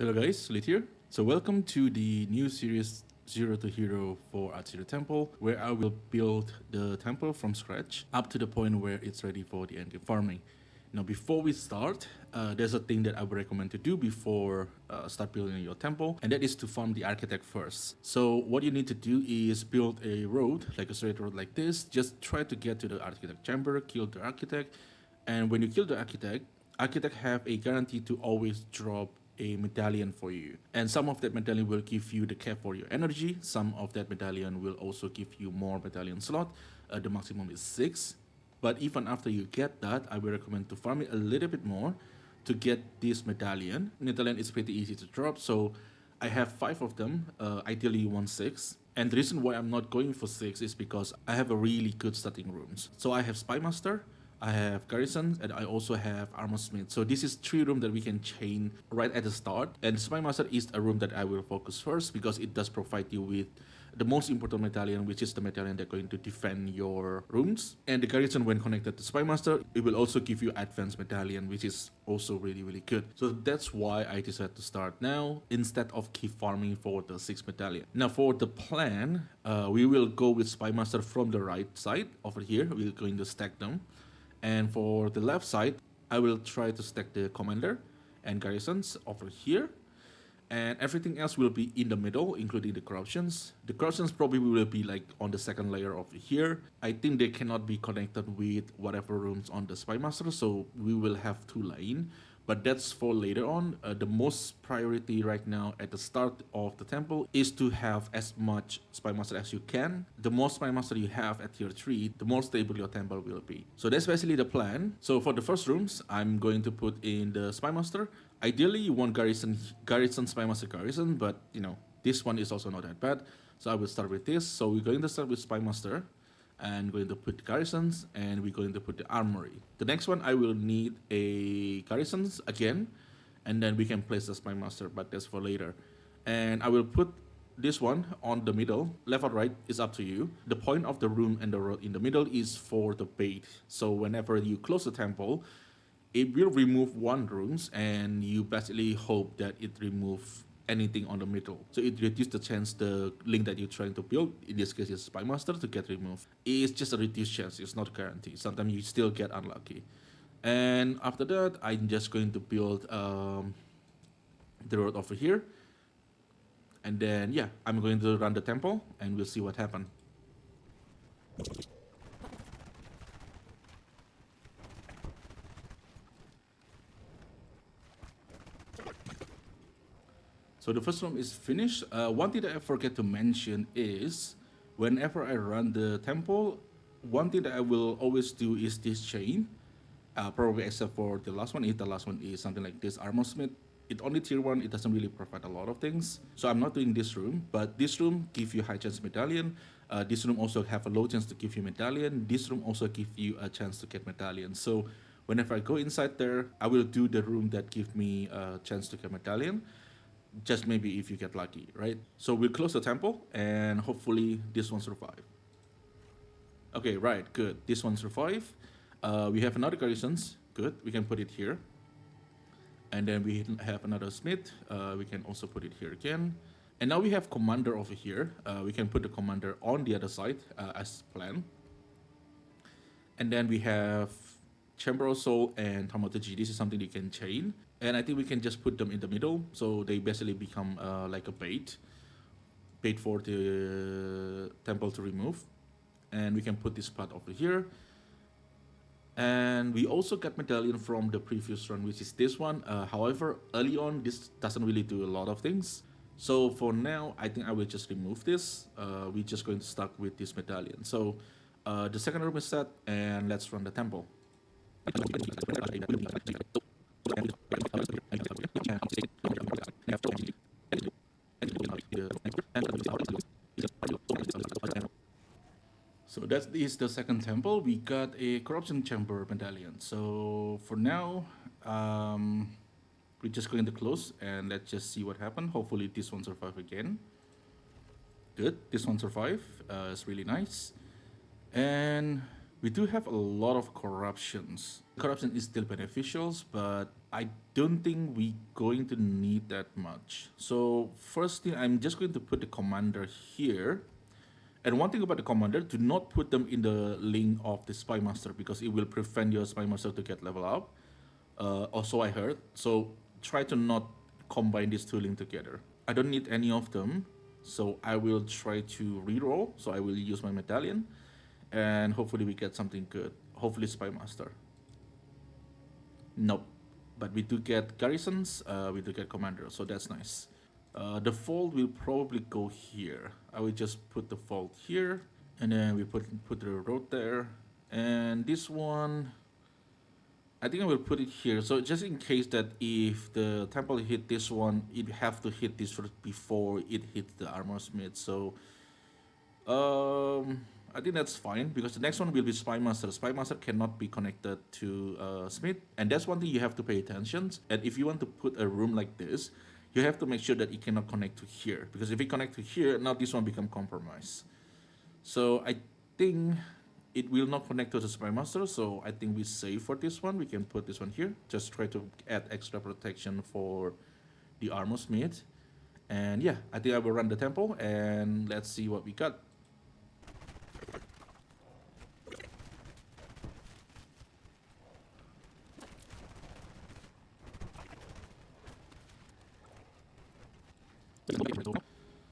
Hello guys, Lit here. So welcome to the new series Zero to Hero for Atziri Temple, where I will build the temple from scratch up to the point where it's ready for the endgame farming. Now before we start, there's a thing that I would recommend to do before start building your temple, and that is to farm the architect first. So what you need to do is build a road, like a straight road like this. Just try to get to the architect chamber, kill the architect, and when you kill the architect have a guarantee to always drop a medallion for you, and some of that medallion will give you the cap for your energy. Some of that medallion will also give you more medallion slot. The maximum is 6, but even after you get that, I will recommend to farm it a little bit more to get this medallion. Medallion is pretty easy to drop, so I have 5 of them. Ideally you want 6, and the reason why I'm not going for 6 is because I have a really good starting rooms. So I have Spy Master, I have Garrison, and I also have Armor Smith. So this is 3 rooms that we can chain right at the start. And Spy Master is a room that I will focus first because it does provide you with the most important medallion, which is the medallion that's going to defend your rooms. And the Garrison, when connected to Spy Master, it will also give you advanced medallion, which is also really good. So that's why I decided to start now instead of keep farming for the 6 medallion. Now for the plan, we will go with Spy Master from the right side over here. We're going to stack them. And for the left side, I will try to stack the commander and garrisons over here. And everything else will be in the middle, including the corruptions. The corruptions probably will be like on the second layer over here. I think they cannot be connected with whatever rooms on the Spy Master, so we will have 2 lanes. But that's for later on. The most priority right now at the start of the temple is to have as much Spy Master as you can. The more Spy Master you have at tier 3, the more stable your temple will be. So that's basically the plan. So for the first rooms, I'm going to put in the Spy Master. Ideally, you want Garrison, Spy Master, Garrison, but you know, this one is also not that bad. So I will start with this. So we're going to start with Spy Master, and going to put garrisons, and we're going to put the armory. The next one, I will need a garrisons again, and then we can place the Spy Master, but that's for later. And I will put this one on the middle. Left or right is up to you. The point of the room and the road in the middle is for the bait. So whenever you close the temple, it will remove 1 rooms, and you basically hope that it remove anything on the middle. So it reduces the chance the link that you're trying to build, in this case is Spy Master, to get removed. It's just a reduced chance, it's not guaranteed. Sometimes you still get unlucky. And after that, I'm just going to build the road over here. And then, yeah, I'm going to run the temple, and we'll see what happens. So the first room is finished. One thing that I forget to mention is whenever I run the temple, one thing that I will always do is this chain. Probably except for the last one. If the last one is something like this Armor Smith, it only tier 1, it doesn't really provide a lot of things. So I'm not doing this room, but this room give you high chance medallion. This room also have a low chance to give you medallion. This room also give you a chance to get medallion. So whenever I go inside there, I will do the room that give me a chance to get medallion. Just maybe if you get lucky, right? So we'll close the temple, and hopefully this one survive. Okay, right, good. This one survive. We have another garrisons. Good, we can put it here. And then we have another smith. We can also put it here again. And now we have commander over here. We can put the commander on the other side as planned. And then we have Chamber of Soul and Thaumaturgy. This is something you can chain. And I think we can just put them in the middle, so they basically become like a bait for the temple to remove. And we can put this part over here. And we also got medallion from the previous run, which is this one. However, early on, this doesn't really do a lot of things. So for now, I think I will just remove this. We're just going to start with this medallion. So the second room is set, and let's run the temple. So that is the second temple. We got a corruption chamber medallion. So for now, we're just going to close, and let's just see what happens. Hopefully this one survive again. Good, this one survive. It's really nice. And we do have a lot of corruptions. Corruption is still beneficial, but I don't think we going to need that much. So first thing, I'm just going to put the commander here. And one thing about the commander, do not put them in the link of the spy master because it will prevent your spy master to get level up. Also, I heard. So try to not combine these two links together. I don't need any of them, so I will try to reroll. So I will use my medallion, and hopefully we get something good. Hopefully spy master. Nope, but we do get garrisons. We do get commander, so that's nice. The fold will probably go here. I will just put the fold here, and then we put the road there, and this one I think I will put it here. So just in case that if the temple hit this one, it have to hit this first before it hits the armor smith. So I think that's fine because the next one will be spy master. Spy master cannot be connected to smith, and that's one thing you have to pay attention. And if you want to put a room like this, you have to make sure that it cannot connect to here because if it connect to here, now this one become compromised. So I think it will not connect to the spy master, so I think we save for this one. We can put this one here. Just try to add extra protection for the armor smith. And yeah, I think I will run the temple and let's see what we got.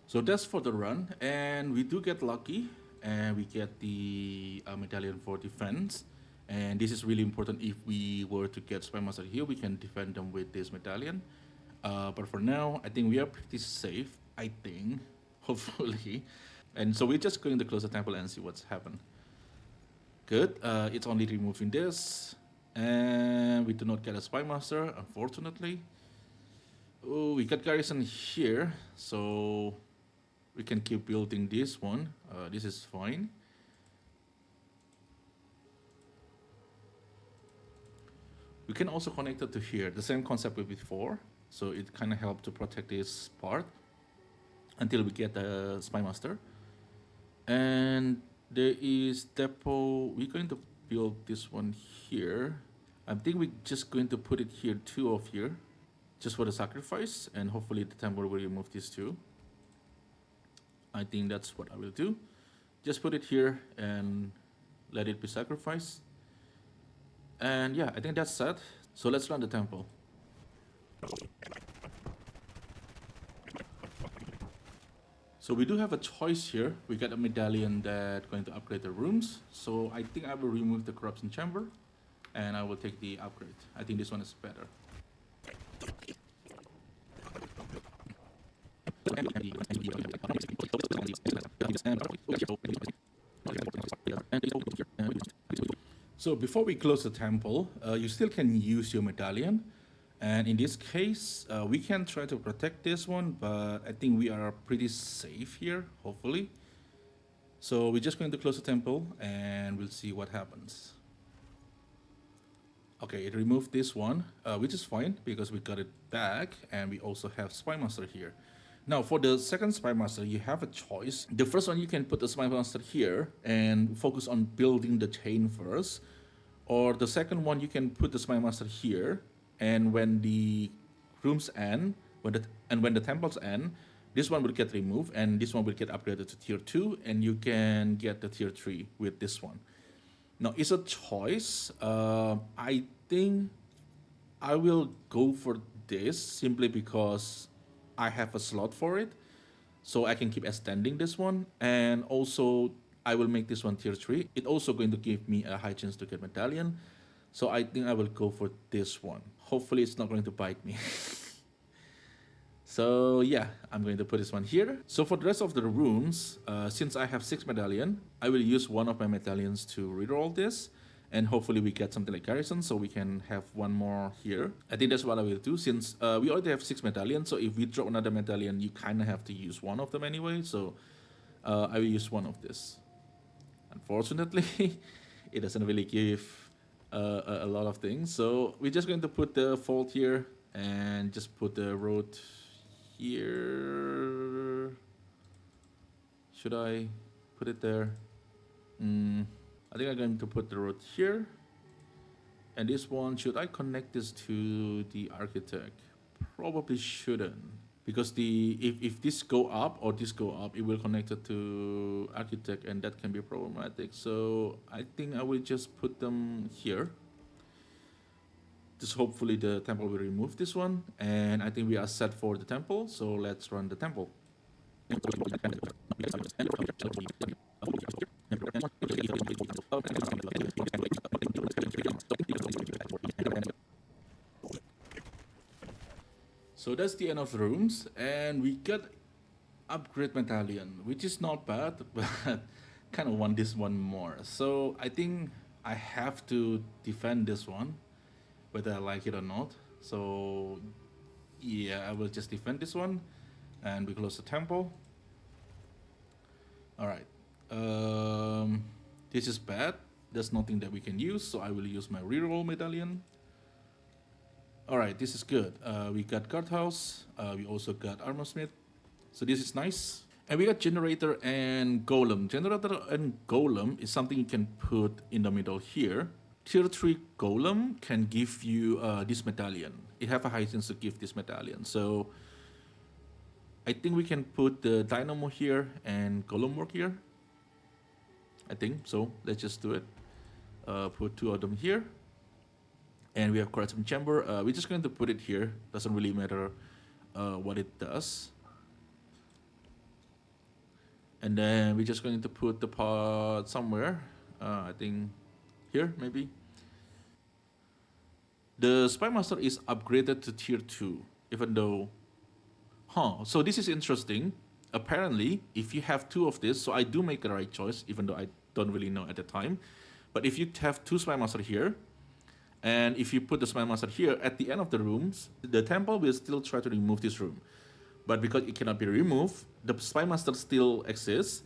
So that's for the run, and we do get lucky, and we get the medallion for defense. And this is really important. If we were to get spy master here, we can defend them with this medallion. But for now, I think we are pretty safe. I think, hopefully. And so we're just going to close the temple and see what's happened. Good. It's only removing this, and we do not get a spy master, unfortunately. Oh, we got garrison here, so we can keep building this one. This is fine. We can also connect it to here, the same concept with before. So it kind of helped to protect this part until we get the spy master. And there is depot. We're going to build this one here. I think we're just going to put it here, two of here, just for the sacrifice, and hopefully the temple will remove these two. I think that's what I will do. Just put it here and let it be sacrificed. And yeah, I think that's set. So let's run the temple. So we do have a choice here. We got a medallion that's going to upgrade the rooms. So I think I will remove the corruption chamber and I will take the upgrade. I think this one is better. So before we close the temple, you still can use your medallion. And in this case, we can try to protect this one, but I think we are pretty safe here, hopefully. So we're just going to close the temple and we'll see what happens. Okay, it removed this one, which is fine because we got it back and we also have Spy Master here. Now for the second Spy Master, you have a choice. The first one, you can put the Spy Master here and focus on building the chain first. Or the second one, you can put the Spy Master here, and when the rooms end, when the temples end, this one will get removed and this one will get upgraded to tier 2 and you can get the tier 3 with this one. Now it's a choice. I think I will go for this simply because I have a slot for it, so I can keep extending this one, and also I will make this one tier 3. It's also going to give me a high chance to get medallion, so I think I will go for this one. Hopefully it's not going to bite me. So yeah, I'm going to put this one here. So for the rest of the rooms, since I have 6 medallion, I will use one of my medallions to reroll this. And hopefully we get something like garrison, so we can have one more here. I think that's what I will do, since we already have 6 medallions. So if we drop another medallion, you kind of have to use one of them anyway. So I will use one of this. Unfortunately, it doesn't really give a lot of things. So we're just going to put the fold here and just put the road here. Should I put it there? I think I'm going to put the road here And this one, should I connect this to the architect? Probably shouldn't. Because if this go up or this go up, it will connect it to architect, and that can be problematic. So I think I will just put them here. Just hopefully the temple will remove this one, and I think we are set for the temple. So let's run the temple. So that's the end of the rooms, and we got upgrade medallion, which is not bad, but kind of want this one more. So I think I have to defend this one, whether I like it or not. So yeah, I will just defend this one, and we close the temple. All right. This is bad. There's nothing that we can use, so I will use my reroll medallion. All right, this is good. We got guardhouse. We also got armorsmith. So this is nice. And we got generator and golem. Generator and golem is something you can put in the middle here. Tier 3 golem can give you this medallion. It have a high chance to give this medallion. So I think we can put the dynamo here and golem work here. I think so. Let's just do it. Put two of them here. And we have corruption chamber. We're just going to put it here. Doesn't really matter what it does. And then we're just going to put the pod somewhere. I think here, maybe. The Spy Master is upgraded to tier 2, even though... So this is interesting. Apparently, if you have two of this, so I do make the right choice, even though I don't really know at the time. But if you have two Spy Master here, and if you put the Spy Master here, at the end of the rooms, the temple will still try to remove this room. But because it cannot be removed, the Spy Master still exists,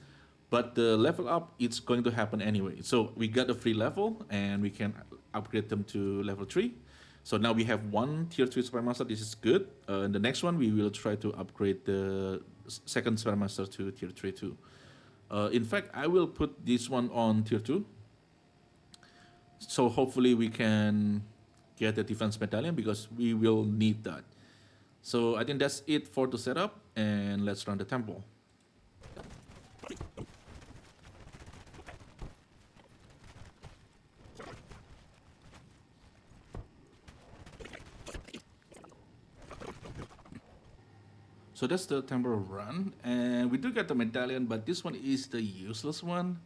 but the level up, it's going to happen anyway. So we got a free level, and we can upgrade them to level 3. So now we have one tier 3 Spy Master. This is good. And the next one, we will try to upgrade the second Spy Master to tier 3 too. In fact, I will put this one on tier 2. So hopefully we can get the defense medallion, because we will need that. So I think that's it for the setup, and let's run the temple. So that's the temple run, and we do get the medallion, but this one is the useless one.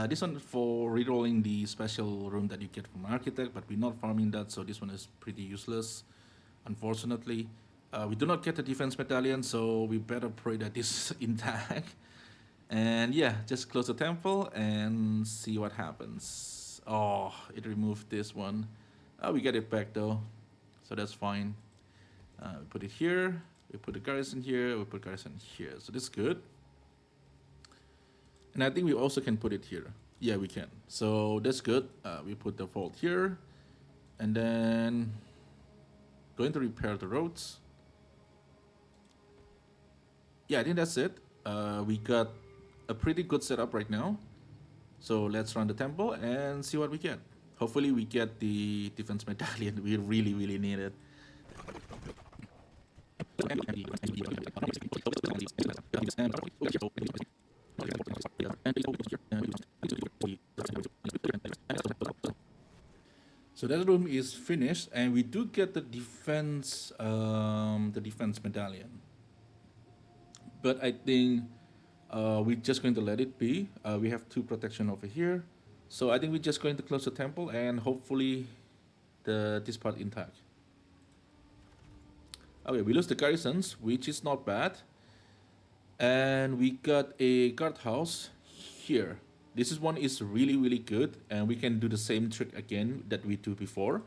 This one for rerolling the special room that you get from architect, but we're not farming that, so this one is pretty useless, unfortunately. We do not get the defense medallion, so we better pray that this is intact. And yeah, just close the temple and see what happens. Oh, it removed this one. We get it back though, so that's fine. We put it here, we put the garrison here, we put garrison here, so this is good. And I think we also can put it here. Yeah, we can. So that's good. We put the vault here. And then going to repair the roads. Yeah, I think that's it. We got a pretty good setup right now. So let's run the temple and see what we get. Hopefully we get the defense medallion. We really, really need it. So that room is finished, and we do get the defense medallion. But I think we're just going to let it be. We have 2 protection over here, so I think we're just going to close the temple and hopefully this part intact. Okay, we lose the garrisons, which is not bad, and we got a guardhouse here. This one is really, really good, and we can do the same trick again that we do before.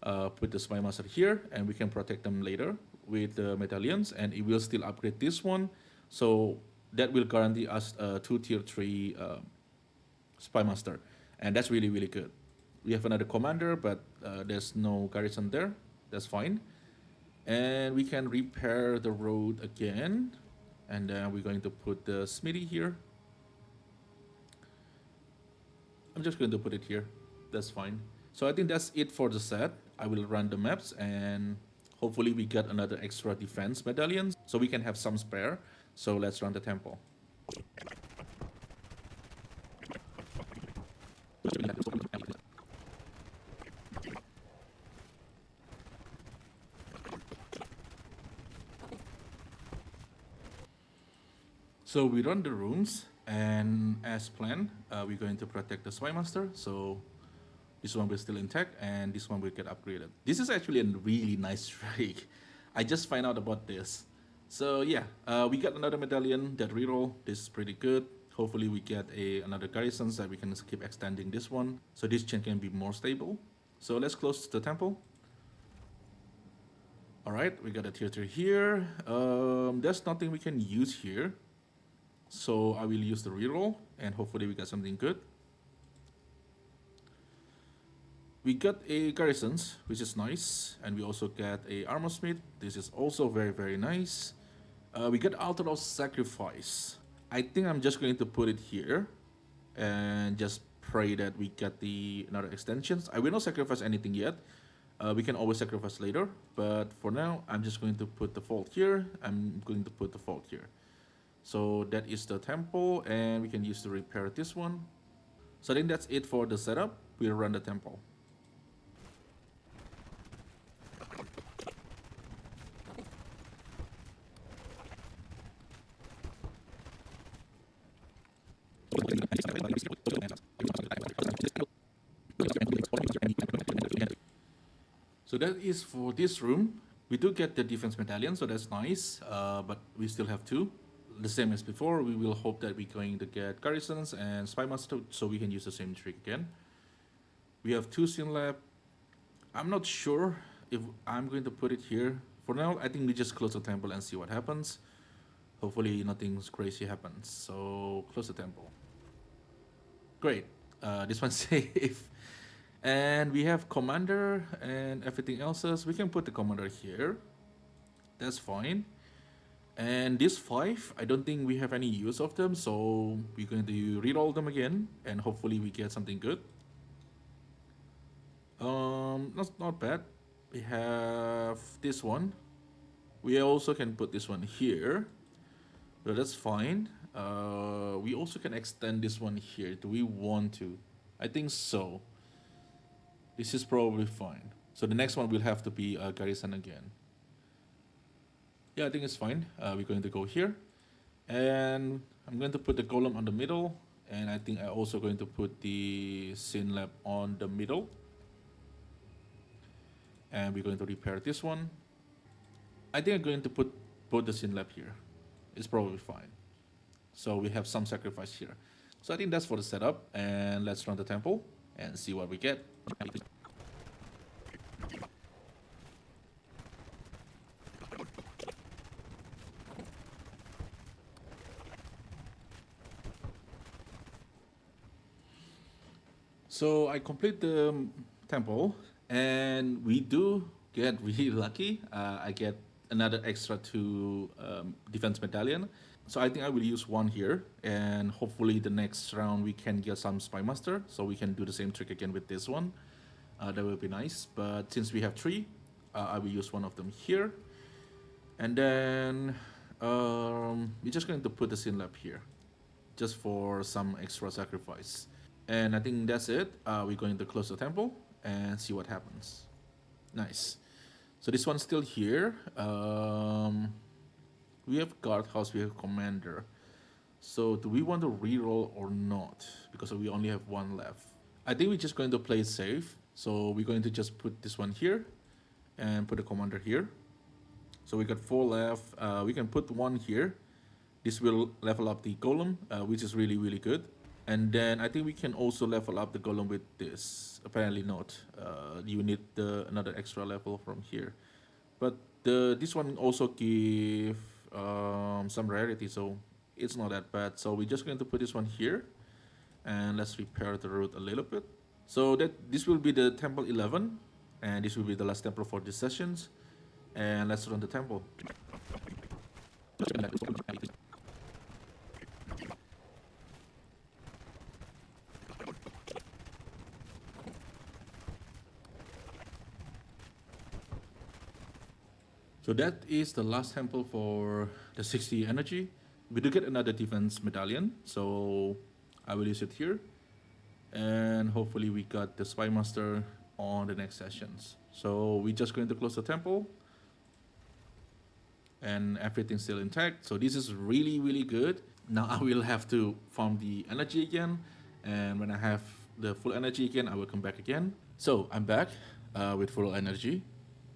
Put the Spy Master here, and we can protect them later with the medallions, and it will still upgrade this one. So that will guarantee us 2 tier 3 Spy Master, and that's really, really good. We have another commander, but there's no garrison there. That's fine. And we can repair the road again, and then we're going to put the smithy here. I'm just going to put it here. That's fine. So I think that's it for the set. I will run the maps and hopefully we get another extra defense medallions so we can have some spare. So let's run the temple. So we run the rooms, and as planned, we're going to protect the Spy Master. So this one will still intact, and this one will get upgraded. This is actually a really nice trick. I just find out about this. So yeah, we got another medallion that reroll. This is pretty good. Hopefully we get another garrison so that we can keep extending this one. So this chain can be more stable. So let's close the temple. Alright, we got a tier 3 here. There's nothing we can use here. So I will use the reroll and hopefully we get something good. We got a garrisons, which is nice, and we also get a armor smith. This is also very nice. We got altar of sacrifice. I think I'm just going to put it here and just pray that we get the another extensions. I will not sacrifice anything yet. We can always sacrifice later, but for now I'm just going to put the vault here. I'm going to put the vault here. So that is the temple, and we can use to repair this one. So I think that's it for the setup. We'll run the temple. So that is for this room. We do get the defense medallion, so that's nice, but we still have two. The same as before, we will hope that we're going to get garrisons and spy master, so we can use the same trick again. We have two Sin Lab. I'm not sure if I'm going to put it here. For now, I think we just close the temple and see what happens. Hopefully nothing crazy happens. So close the temple. Great. This one's safe. And we have commander and everything else. We can put the commander here. That's fine. And these 5, I don't think we have any use of them, so we're going to reroll them again, and hopefully we get something good. That's not bad. We have this one. We also can put this one here, so that's fine. We also can extend this one here. Do we want to? I think so. This is probably fine. So the next one will have to be a garrison again. Yeah, I think it's fine. We're going to go here. And I'm going to put the golem on the middle. And I think I'm also going to put the Sin Lab on the middle. And we're going to repair this one. I think I'm going to put both the Sin Lab here. It's probably fine. So we have some sacrifice here. So I think that's for the setup. And let's run the temple and see what we get. So I complete the temple, and we do get really lucky. I get another extra 2 defense medallion. So I think I will use one here, and hopefully the next round we can get some spy master, so we can do the same trick again with this one. That will be nice. But since we have 3, I will use one of them here, and then we're just going to put the Sin Lab here, just for some extra sacrifice. And I think that's it. We're going to close the temple and see what happens. Nice. So this one's still here. We have guardhouse, we have commander. So do we want to reroll or not? Because we only have 1 left. I think we're just going to play it safe. So we're going to just put this one here and put the commander here. So we got 4 left. We can put 1 here. This will level up the golem, which is really good. And then I think we can also level up the golem with this. Apparently not. You need another extra level from here. But this one also give some rarity, so it's not that bad. So we're just going to put this one here. And let's repair the root a little bit. So this will be the temple 11. And this will be the last temple for these sessions. And let's run the temple. So that is the last temple for the 60 energy. We do get another defense medallion, so I will use it here. And hopefully we got the Spy Master on the next sessions. So we're just going to close the temple and everything's still intact. So this is really, really good. Now I will have to farm the energy again. And when I have the full energy again, I will come back again. So I'm back with full energy.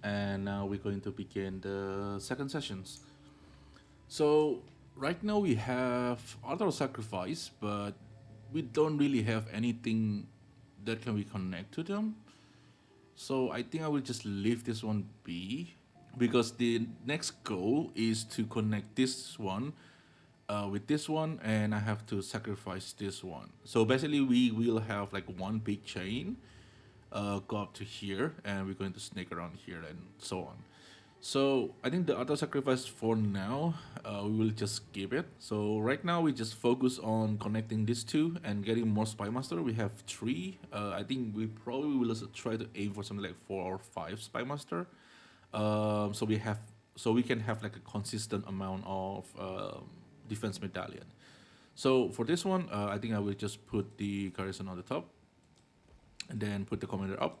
And now we're going to begin the second sessions. So right now we have auto sacrifice, but we don't really have anything that can we connect to them. So I think I will just leave this one be, because the next goal is to connect this one with this one, and I have to sacrifice this one. So basically we will have like one big chain go up to here, and we're going to snake around here and so on. So I think the auto sacrifice for now, we will just skip it. So right now we just focus on connecting these two and getting more Spy Master. We have 3. I think we probably will also try to aim for something like 4 or 5 Spy Master. So we can have like a consistent amount of defense medallion. So for this one, I think I will just put the garrison on the top, and then put the commander up.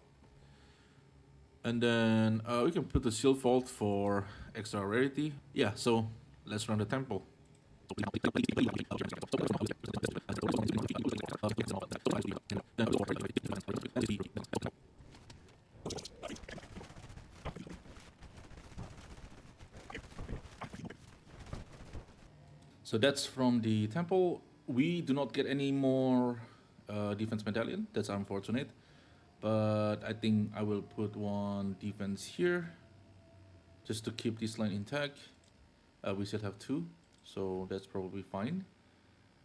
And then we can put the shield vault for extra rarity. Yeah, so let's run the temple. So that's from the temple. We do not get any more defense medallion. That's unfortunate. But I think I will put one defense here just to keep this line intact. We still have 2, so that's probably fine.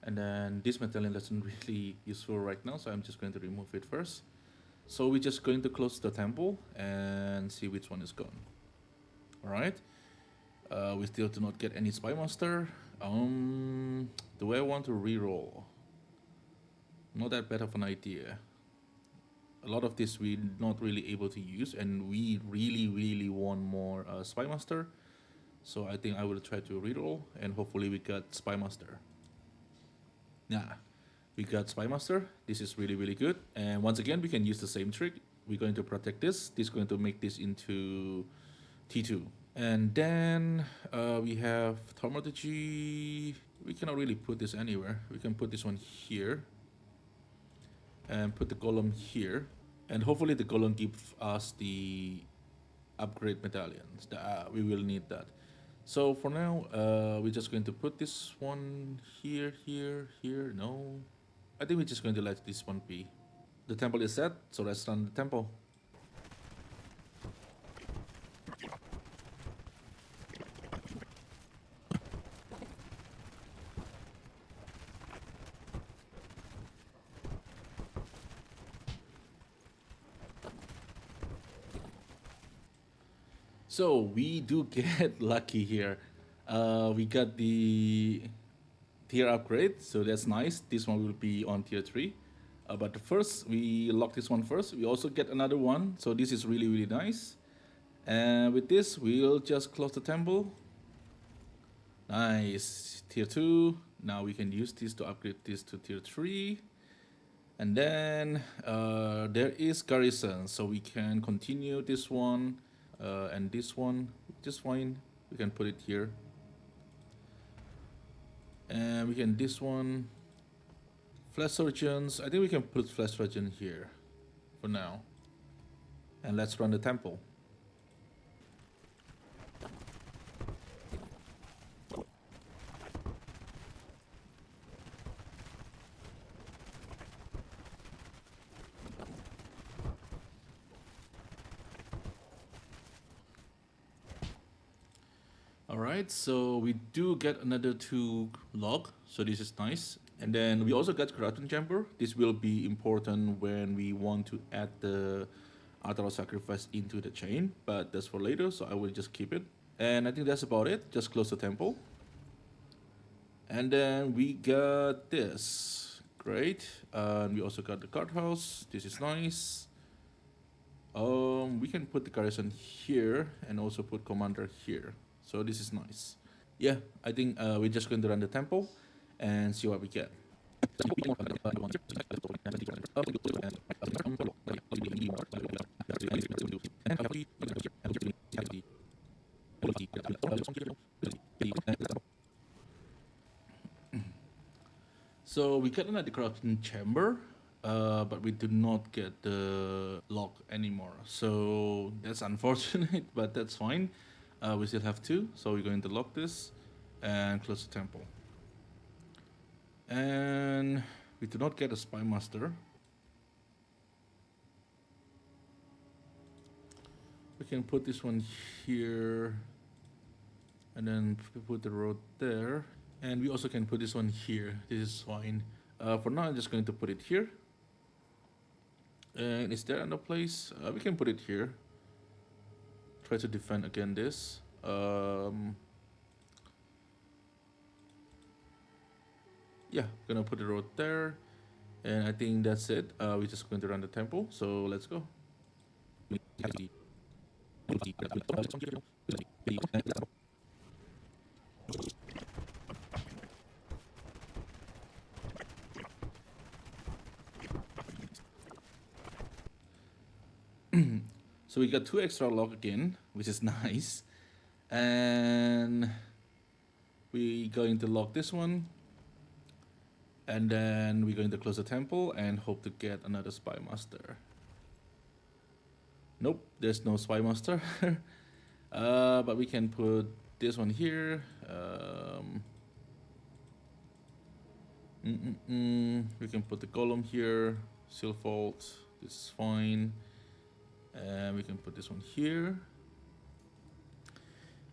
And then this medallion isn't really useful right now, so I'm just going to remove it first. So we're just going to close the temple and see which one is gone. Alright. We still do not get any Spy Master. Do I want to reroll? Not that bad of an idea. A lot of this we're not really able to use, and we really want more Spy Master. So I think I will try to reroll, and hopefully we got Spy Master. Yeah, we got Spy Master. This is really good. And once again, we can use the same trick. We're going to protect this. This is going to make this into T2. And then we have Thaumaturgy. We cannot really put this anywhere. We can put this one here and put the golem here, and hopefully the golem gives us the upgrade medallions. We will need that. So for now, we're just going to put this one here. No, I think we're just going to let this one be. The temple is set, so let's run the temple. So we do get lucky here. We got the tier upgrade, so that's nice. This one will be on tier 3. But first, we lock this one first. We also get another one, so this is really nice. And with this, we'll just close the temple. Nice. Tier 2. Now we can use this to upgrade this to tier 3. And then there is garrison, so we can continue this one. And this one, just fine. We can put it here. And we can this one. Flash Surgeons. I think we can put Flash Surgeon here for now. And let's run the temple. Alright, so we do get another 2 log, so this is nice. And then we also got Corruption Chamber. This will be important when we want to add the Artero Sacrifice into the chain, but that's for later, so I will just keep it. And I think that's about it. Just close the temple. And then we got this. Great. And we also got the guardhouse. This is nice. We can put the garrison here and also put commander here. So this is nice. Yeah, I think we're just going to run the temple and see what we get. So we got another corruption chamber, but we do not get the lock anymore. So that's unfortunate, but that's fine. We still have two, so we're going to lock this and close the temple. And we do not get a spy master. We can put this one here, and then put the road there. And we also can put this one here. This is fine. For now, I'm just going to put it here. And is there another place? We can put it here. Try to defend against this. Yeah, gonna put the road there. And I think that's it. We're just going to run the temple. So let's go. So we got two extra lock again, which is nice. And we're going to lock this one. And then we're going to close the temple and hope to get another spy master. Nope, there's no spy master. But we can put this one here. We can put the column here. Seal fault. This is fine. And we can put this one here.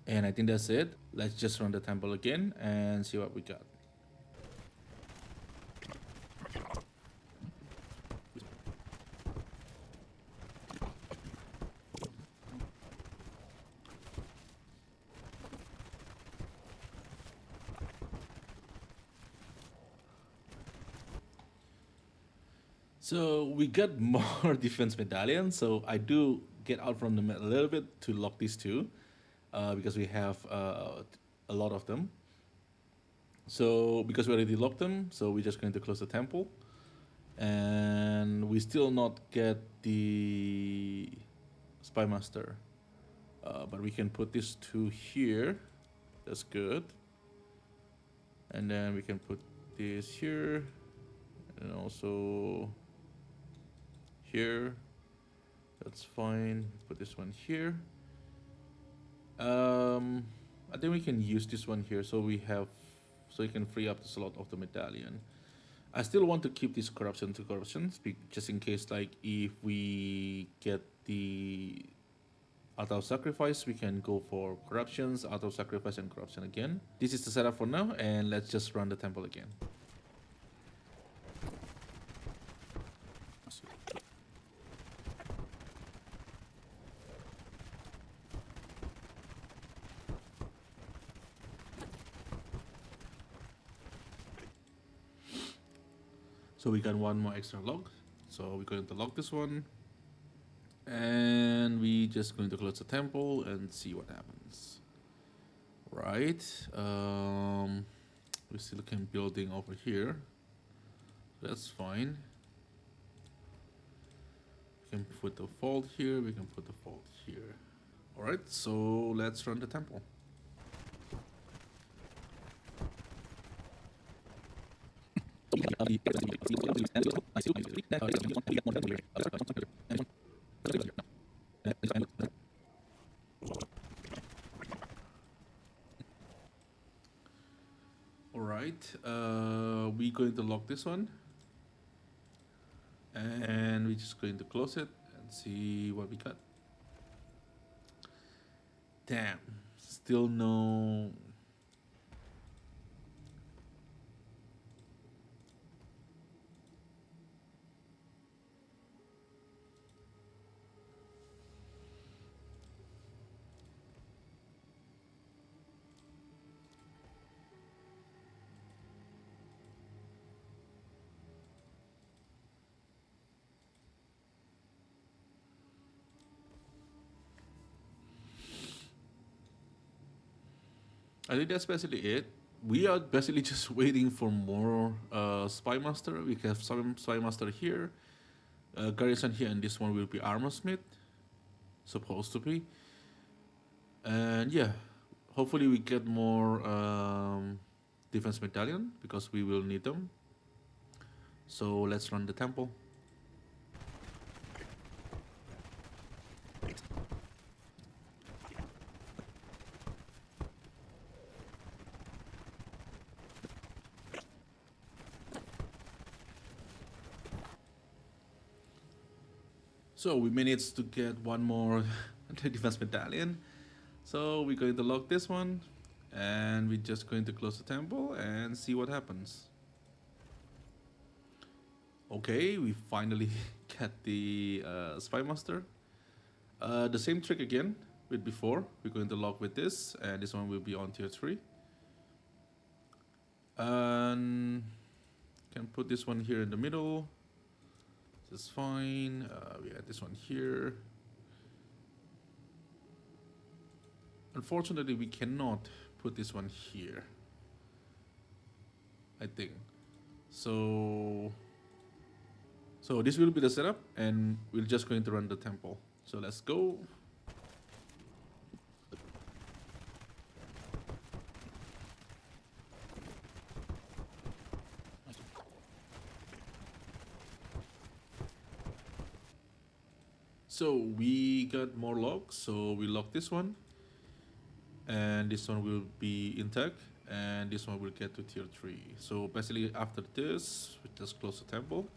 And I think that's it. Let's just run the temple again and see what we got. So we got more defense medallions. So I do get out from them a little bit to lock these two, because we have a lot of them. So because we already locked them, so we're just going to close the temple, and we still not get the spy master, but we can put these two here. That's good. And then we can put this here, and also here. That's fine. Put this one here. I think we can use this one here, so we can free up the slot of the medallion. I still want to keep this corruption to corruptions, just in case, like, if we get the out of sacrifice, we can go for corruptions, out of sacrifice, and corruption again. This is the setup for now, and let's just run the temple again. So we got one more extra lock. So we're going to lock this one. And we just going to close the temple and see what happens. Right. We still can building over here. That's fine. We can put the fault here. We can put the fault here. Alright, so let's run the temple. Alright, we're going to lock this one. And we're just going to close it and see what we got. Damn, still no. I think that's basically it. We are basically just waiting for more Spy Master. We have some Spy Master here, Garrison here, and this one will be Armor Smith, supposed to be. And yeah, hopefully we get more Defense Medallion because we will need them. So let's run the temple. So we managed to get one more Defense Medallion. So we're going to lock this one, and we're just going to close the temple and see what happens. Okay, we finally get the Spy Master. The same trick again with before. We're going to lock with this, and this one will be on tier 3. And can put this one here in the middle. This is fine. We add this one here. Unfortunately, we cannot put this one here, I think. So this will be the setup, and we're just going to run the temple. So let's go. So we got more locks, so we lock this one, and this one will be intact, and this one will get to tier 3. So basically after this, we just close the temple.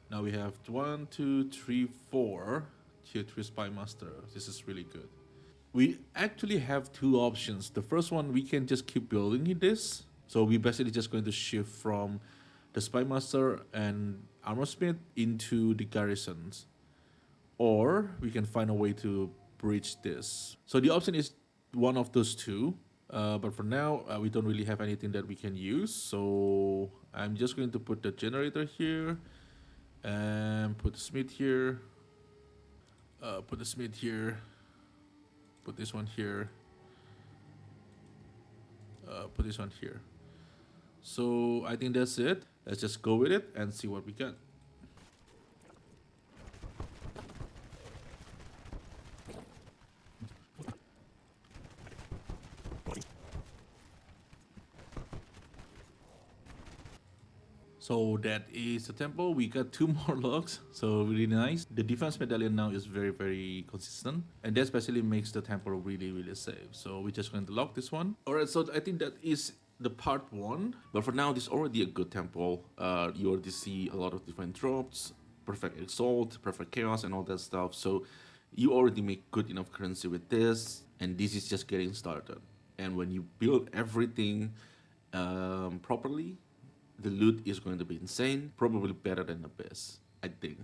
Now we have 1, 2, 3, 4 tier 3 Spy Master. This is really good. We actually have two options. The first one, we can just keep building this. So we basically just going to shift from the Spy Master and Armor Smith into the garrisons. Or we can find a way to breach this. So the option is one of those two. But for now, we don't really have anything that we can use. So I'm just going to put the generator here and put the smith here. Put the smith here. Put this one here. Put this one here. So I think that's it. Let's just go with it and see what we get. So that is the temple. We got two more logs, so really nice. The defense medallion now is very, very consistent, and that especially makes the temple really, really safe. So we're just going to lock this one. All right, so I think that is the part 1. But for now, this is already a good temple. You already see a lot of different drops, perfect exalt, perfect chaos, and all that stuff. So you already make good enough currency with this, and this is just getting started. And when you build everything properly, the loot is going to be insane, probably better than the best, I think,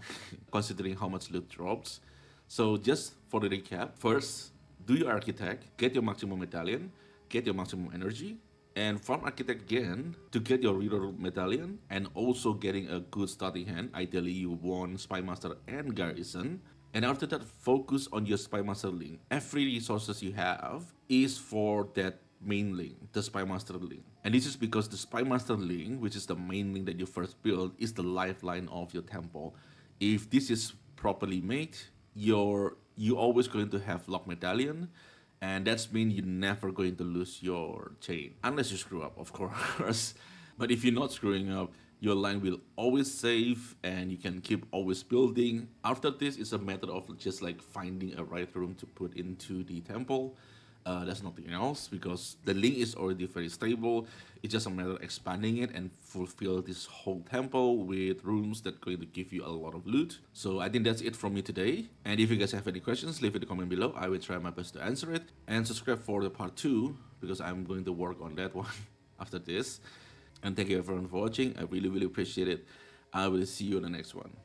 considering how much loot drops. So just for the recap, first, do your architect, get your maximum medallion, get your maximum energy, and farm architect again to get your reroll medallion, and also getting a good starting hand. Ideally, you want Spy Master and Garrison. And after that, focus on your Spy Master link. Every resources you have is for that main link, the Spy Master link. And this is because the Spy Master link, which is the main link that you first build, is the lifeline of your temple. If this is properly made, you always going to have lock medallion, and that's mean you're never going to lose your chain unless you screw up, of course. But if you're not screwing up, your line will always save, and you can keep always building. After this, it's a matter of just like finding a right room to put into the temple. There's nothing else because the link is already very stable. It's just a matter of expanding it and fulfill this whole temple with rooms that going to give you a lot of loot. So I think that's it from me today. And if you guys have any questions, leave it in the comment below. I will try my best to answer it. And subscribe for the part 2 because I'm going to work on that one after this. And thank you everyone for watching. I really, really appreciate it. I will see you in the next one.